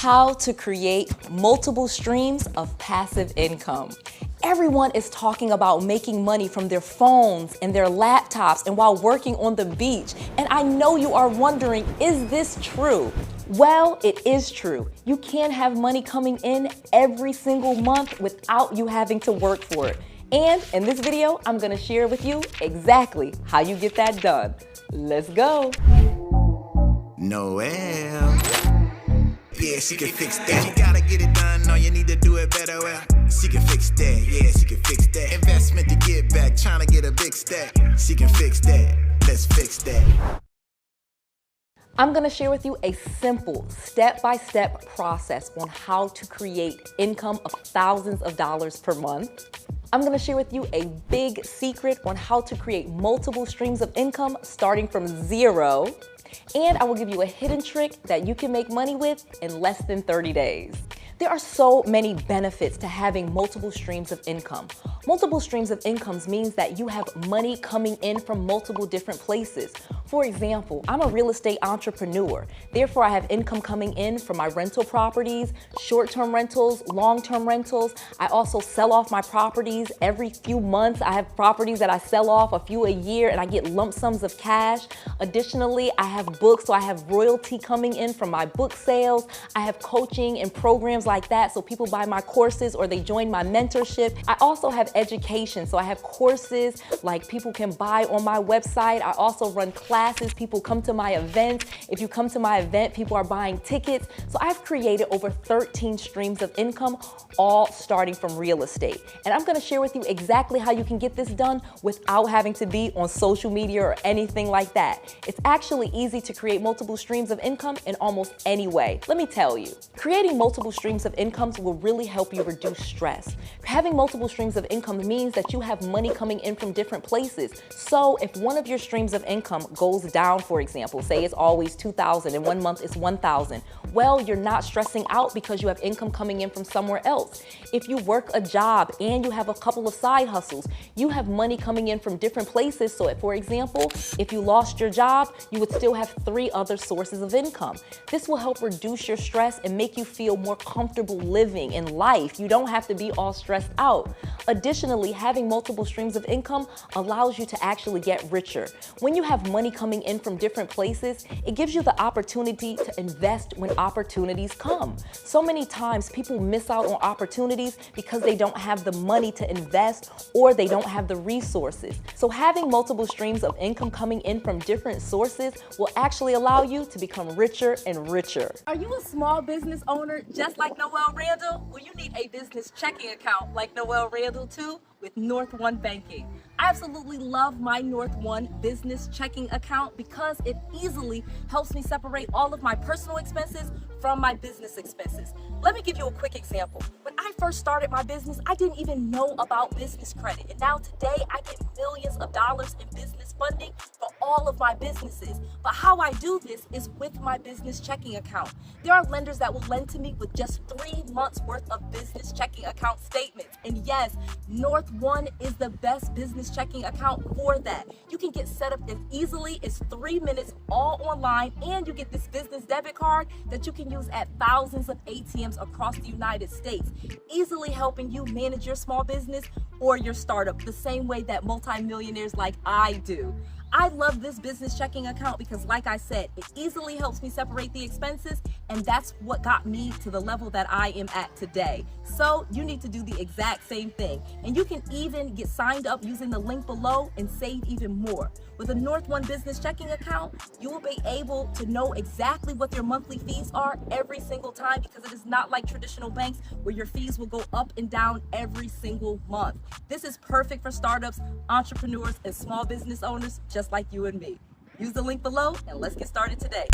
How to create multiple streams of passive income. Everyone is talking about making money from their phones and their laptops and while working on the beach. And I know you are wondering, is this true? Well, it is true. You can have money coming in every single month without you having to work for it. And in this video, I'm gonna share with you exactly how you get that done. Let's go. Noel. Yeah, she can fix that. You gotta get it done, no, you need to do it better. Well, she can fix that, yeah, she can fix that. Investment to get back, trying to get a big stack. She can fix that, let's fix that. I'm gonna share with you a simple step-by-step process on how to create income of thousands of dollars per month. I'm gonna share with you a big secret on how to create multiple streams of income starting from zero. And I will give you a hidden trick that you can make money with in less than 30 days. There are so many benefits to having multiple streams of income. Multiple streams of income means that you have money coming in from multiple different places. For example, I'm a real estate entrepreneur. Therefore, I have income coming in from my rental properties, short-term rentals, long-term rentals. I also sell off my properties every few months. I have properties that I sell off a few a year and I get lump sums of cash. Additionally, I have books, so I have royalty coming in from my book sales. I have coaching and programs like that, so people buy my courses or they join my mentorship. I also have education, so I have courses like people can buy on my website. I also run classes, people come to my events. If you come to my event, people are buying tickets. So I've created over 13 streams of income, all starting from real estate. And I'm gonna share with you exactly how you can get this done without having to be on social media or anything like that. It's actually easy to create multiple streams of income in almost any way. Let me tell you, creating multiple streams of incomes will really help you reduce stress. Having multiple streams of income means that you have money coming in from different places. So if one of your streams of income goes down, for example, say it's always 2,000 and 1 month it's 1,000, well, you're not stressing out because you have income coming in from somewhere else. If you work a job and you have a couple of side hustles, you have money coming in from different places. So for example, if you lost your job, you would still have 3 other sources of income. This will help reduce your stress and make you feel more comfortable living in life. You don't have to be all stressed out. Additionally, having multiple streams of income allows you to actually get richer. When you have money coming in from different places, it gives you the opportunity to invest when opportunities come. So many times people miss out on opportunities because they don't have the money to invest or they don't have the resources. So having multiple streams of income coming in from different sources will actually allow you to become richer and richer. Are you a small business owner just like Noel Randall? Well, you need a business checking account like Noel Randall too with North One Banking. I absolutely love my North One business checking account because it easily helps me separate all of my personal expenses from my business expenses. Let me give you a quick example. When I first started my business, I didn't even know about business credit. And now today I get millions of dollars in business funding for all of my businesses. But how I do this is with my business checking account. There are lenders that will lend to me with just 3 months worth of business checking account statements. And yes, North One is the best business checking account for that. You can get set up as easily as 3 minutes, all online, and you get this business debit card that you can use at thousands of ATMs across the United States, easily helping you manage your small business or your startup the same way that multimillionaires like I do. I love this business checking account because, like I said, it easily helps me separate the expenses, and that's what got me to the level that I am at today. So you need to do the exact same thing. And you can even get signed up using the link below and save even more. With a North One business checking account, you will be able to know exactly what your monthly fees are every single time, because it is not like traditional banks where your fees will go up and down every single month. This is perfect for startups, entrepreneurs, and small business owners just like you and me. Use the link below and let's get started today.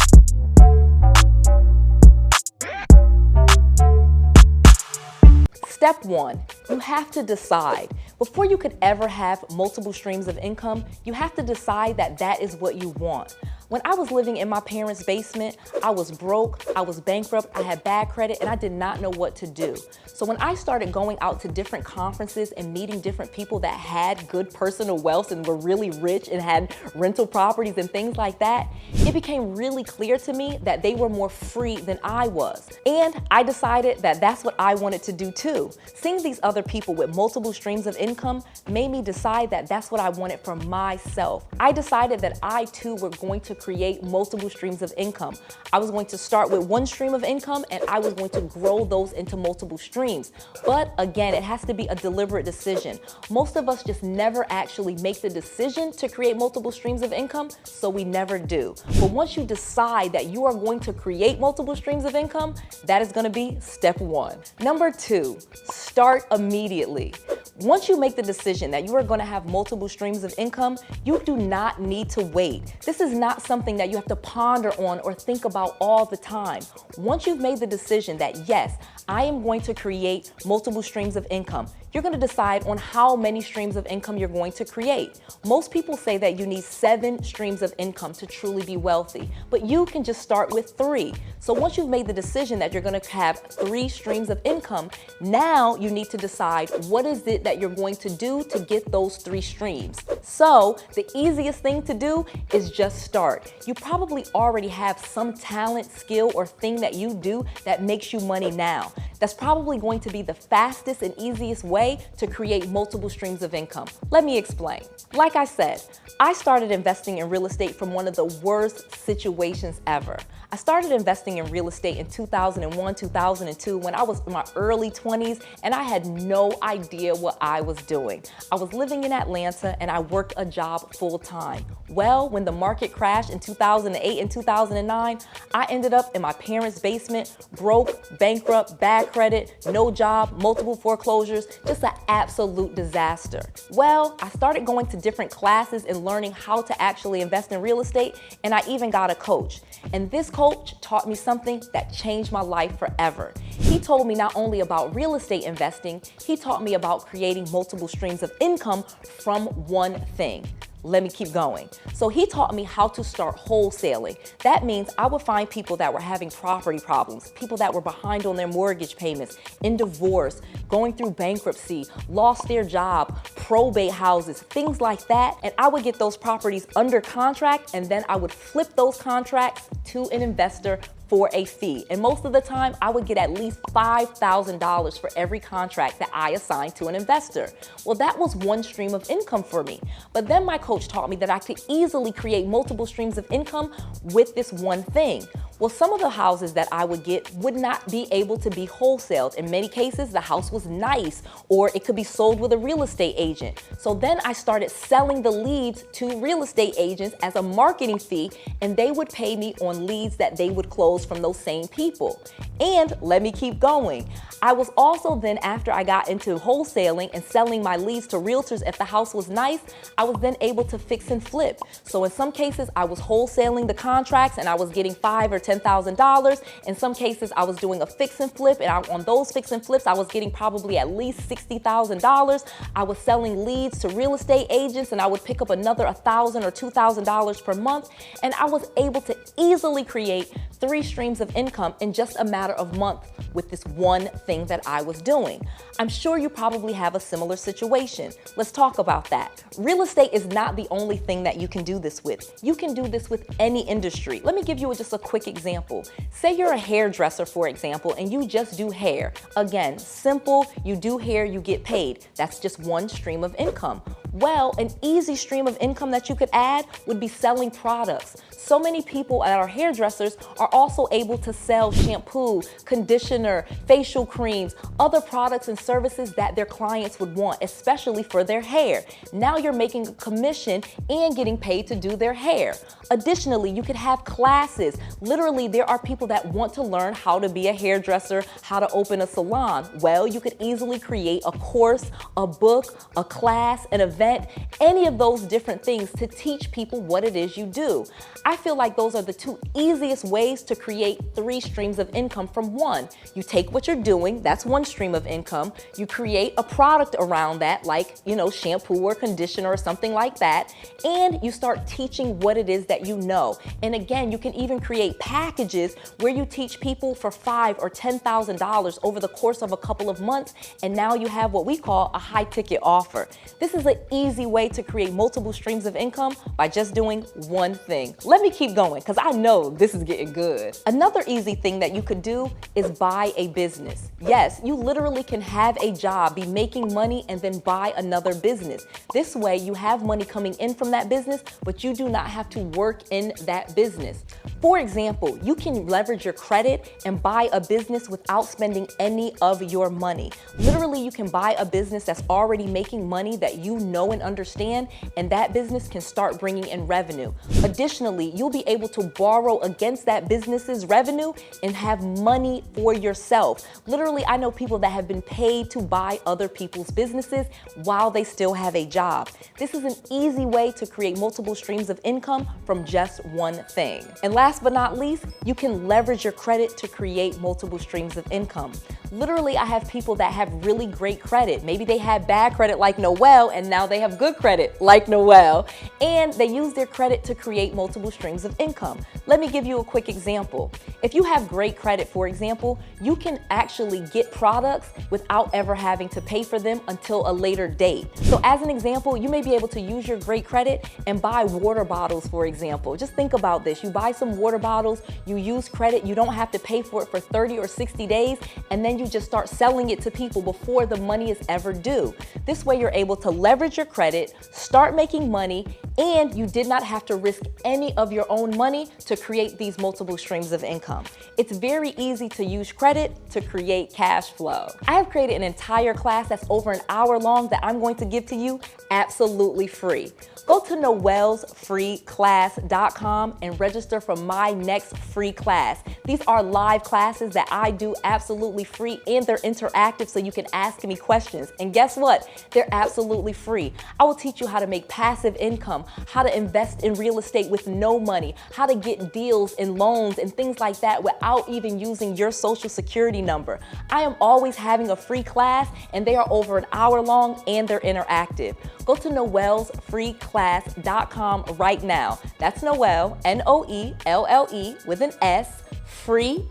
Step 1, you have to decide. Before you could ever have multiple streams of income, you have to decide that that is what you want. When I was living in my parents' basement, I was broke, I was bankrupt, I had bad credit, and I did not know what to do. So when I started going out to different conferences and meeting different people that had good personal wealth and were really rich and had rental properties and things like that, it became really clear to me that they were more free than I was. And I decided that that's what I wanted to do too. Seeing these other people with multiple streams of income made me decide that that's what I wanted for myself. I decided that I too were going to create multiple streams of income. I was going to start with one stream of income and I was going to grow those into multiple streams. But again, it has to be a deliberate decision. Most of us just never actually make the decision to create multiple streams of income, so we never do. But once you decide that you are going to create multiple streams of income, that is going to be step one. Number two, start immediately. Once you make the decision that you are going to have multiple streams of income, you do not need to wait. This is not something that you have to ponder on or think about all the time. Once you've made the decision that yes, I am going to create multiple streams of income, you're going to decide on how many streams of income you're going to create. Most people say that you need 7 streams of income to truly be wealthy, but you can just start with 3. So once you've made the decision that you're going to have 3 streams of income, now you need to decide what is it that you're going to do to get those 3 streams. So the easiest thing to do is just start. You probably already have some talent, skill, or thing that you do that makes you money now. That's probably going to be the fastest and easiest way to create multiple streams of income. Let me explain. Like I said, I started investing in real estate from one of the worst situations ever. I started investing in real estate in 2001, 2002 when I was in my early 20s and I had no idea what I was doing. I was living in Atlanta and I worked a job full time. Well, when the market crashed in 2008 and 2009, I ended up in my parents' basement, broke, bankrupt, bad credit, no job, multiple foreclosures, just an absolute disaster. Well, I started going to different classes and learning how to actually invest in real estate, and I even got a coach. And this coach taught me something that changed my life forever. He told me not only about real estate investing, he taught me about creating multiple streams of income from one thing. Let me keep going. So he taught me how to start wholesaling. That means I would find people that were having property problems, people that were behind on their mortgage payments, in divorce, going through bankruptcy, lost their job, probate houses, things like that. And I would get those properties under contract and then I would flip those contracts to an investor for a fee. And most of the time, I would get at least $5,000 for every contract that I assigned to an investor. Well, that was one stream of income for me. But then my coach taught me that I could easily create multiple streams of income with this one thing. Well, some of the houses that I would get would not be able to be wholesaled. In many cases, the house was nice, or it could be sold with a real estate agent. So then I started selling the leads to real estate agents as a marketing fee, and they would pay me on leads that they would close from those same people. And let me keep going. I was also then, after I got into wholesaling and selling my leads to realtors if the house was nice, I was then able to fix and flip. So in some cases, I was wholesaling the contracts and I was getting $5,000 or $10,000. In some cases, I was doing a fix and flip, and on those fix and flips, I was getting probably at least $60,000. I was selling leads to real estate agents, and I would pick up another $1,000 or $2,000 per month, and I was able to easily create 3 streams of income in just a matter of months with this one thing that I was doing. I'm sure you probably have a similar situation. Let's talk about that. Real estate is not the only thing that you can do this with. You can do this with any industry. Let me give you just a quick example. Say you're a hairdresser, for example, and you just do hair. Again, simple, you do hair, you get paid. That's just one stream of income. Well, an easy stream of income that you could add would be selling products. So many people that are hairdressers are also able to sell shampoo, conditioner, facial creams, other products and services that their clients would want, especially for their hair. Now you're making a commission and getting paid to do their hair. Additionally, you could have classes. Literally, there are people that want to learn how to be a hairdresser, how to open a salon. Well, you could easily create a course, a book, a class, an event, any of those different things to teach people what it is you do. I feel like those are the 2 easiest ways ways to create 3 streams of income from one. You take what you're doing, that's one stream of income. You create a product around that, like, shampoo or conditioner or something like that. And you start teaching what it is that you know. And again, you can even create packages where you teach people for $5,000 or $10,000 over the course of a couple of months. And now you have what we call a high ticket offer. This is an easy way to create multiple streams of income by just doing one thing. Let me keep going because I know this is getting good. Another easy thing that you could do is buy a business. Yes, you literally can have a job, be making money, and then buy another business. This way you have money coming in from that business, but you do not have to work in that business. For example, you can leverage your credit and buy a business without spending any of your money. Literally, you can buy a business that's already making money that you know and understand, and that business can start bringing in revenue. Additionally, you'll be able to borrow against that business's revenue and have money for yourself. Literally, I know people that have been paid to buy other people's businesses while they still have a job. This is an easy way to create multiple streams of income from just one thing. And last but not least, you can leverage your credit to create multiple streams of income. Literally, I have people that have really great credit. Maybe they had bad credit like Noelle, and now they have good credit like Noelle, and they use their credit to create multiple streams of income. Let me give you a quick example. If you have great credit, for example, you can actually get products without ever having to pay for them until a later date. So as an example, you may be able to use your great credit and buy water bottles, for example. Just think about this. You buy some water bottles, you use credit, you don't have to pay for it for 30 or 60 days, and then you just start selling it to people before the money is ever due. This way you're able to leverage your credit, start making money, and you did not have to risk any of your own money to create these multiple streams of income. It's very easy to use credit to create cash flow. I have created an entire class that's over an hour long that I'm going to give to you absolutely free. Go to noellsfreeclass.com and register for my next free class. These are live classes that I do absolutely free, and they're interactive so you can ask me questions. And guess what? They're absolutely free. I will teach you how to make passive income, how to invest in real estate with no money, how to get deals and loans and things like that without even using your social security number. I am always having a free class, and they are over an hour long and they're interactive. Go to noellsfreeclass.com right now. That's Noelle, Noelle with an S, free, Free,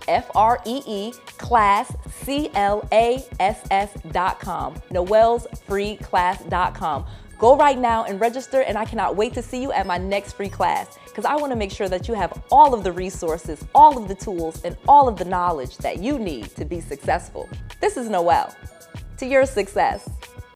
class, CLASS.com. noellsfreeclass.com. Go right now and register, and I cannot wait to see you at my next free class because I want to make sure that you have all of the resources, all of the tools, and all of the knowledge that you need to be successful. This is Noelle. To your success.